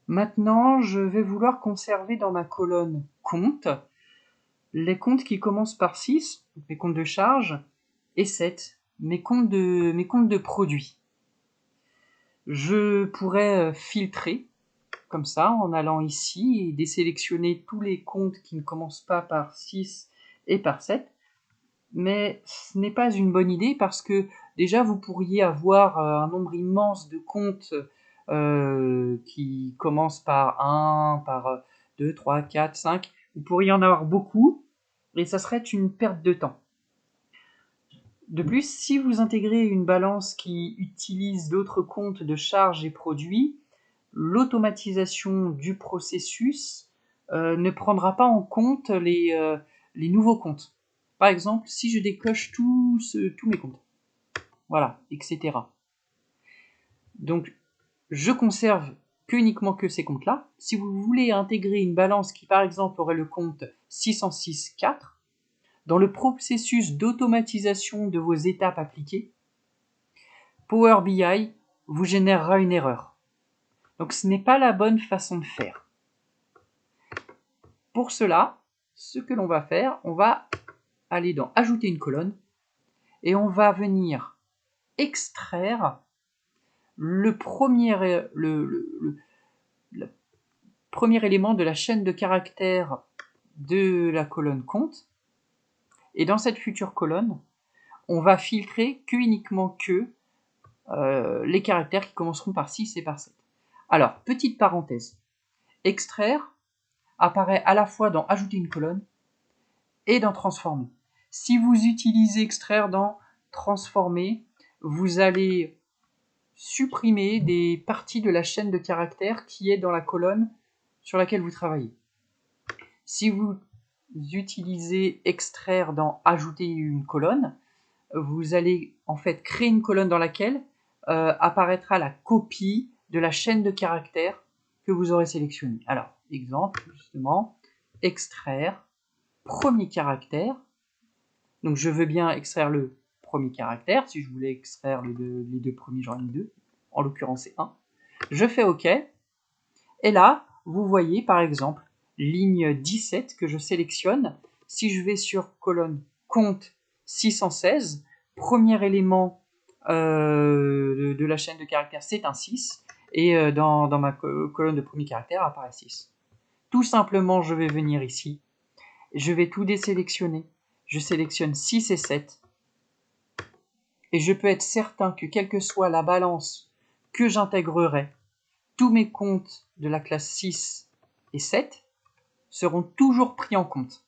Maintenant, je vais vouloir conserver dans ma colonne compte les comptes qui commencent par 6, mes comptes de charge, et 7, mes comptes de produits. Je pourrais filtrer comme ça en allant ici et désélectionner tous les comptes qui ne commencent pas par 6 et par 7. Mais ce n'est pas une bonne idée parce que déjà vous pourriez avoir un nombre immense de comptes qui commencent par 1, par 2, 3, 4, 5. Vous pourriez en avoir beaucoup et ça serait une perte de temps. De plus, si vous intégrez une balance qui utilise d'autres comptes de charges et produits, l'automatisation du processus ne prendra pas en compte les nouveaux comptes. Par exemple, si je décoche tous mes comptes, voilà, etc. Donc, je conserve uniquement que ces comptes-là. Si vous voulez intégrer une balance qui, par exemple, aurait le compte 606.4, dans le processus d'automatisation de vos étapes appliquées, Power BI vous générera une erreur. Donc, ce n'est pas la bonne façon de faire. Pour cela, ce que l'on va faire, on va aller dans Ajouter une colonne et on va venir extraire le premier élément de la chaîne de caractères de la colonne compte. Et dans cette future colonne, on va filtrer uniquement les caractères qui commenceront par 6 et par 7. Alors, petite parenthèse, extraire apparaît à la fois dans Ajouter une colonne et dans Transformer. Si vous utilisez extraire dans Transformer, vous allez supprimer des parties de la chaîne de caractères qui est dans la colonne sur laquelle vous travaillez. Si vous utilisez extraire dans Ajouter une colonne, vous allez en fait créer une colonne dans laquelle apparaîtra la copie de la chaîne de caractères que vous aurez sélectionnée. Alors, exemple, justement, extraire, premier caractère. Donc je veux bien extraire le premier caractère. Si je voulais extraire les deux premiers, j'en ai deux. En l'occurrence, c'est 1. Je fais OK. Et là, vous voyez par exemple ligne 17 que je sélectionne. Si je vais sur colonne compte 616, premier élément de la chaîne de caractères, c'est un 6. Et dans ma colonne de premier caractère apparaît 6. Tout simplement, je vais venir ici. Je vais tout désélectionner. Je sélectionne 6 et 7. Et je peux être certain que quelle que soit la balance que j'intégrerai, tous mes comptes de la classe 6 et 7 seront toujours pris en compte.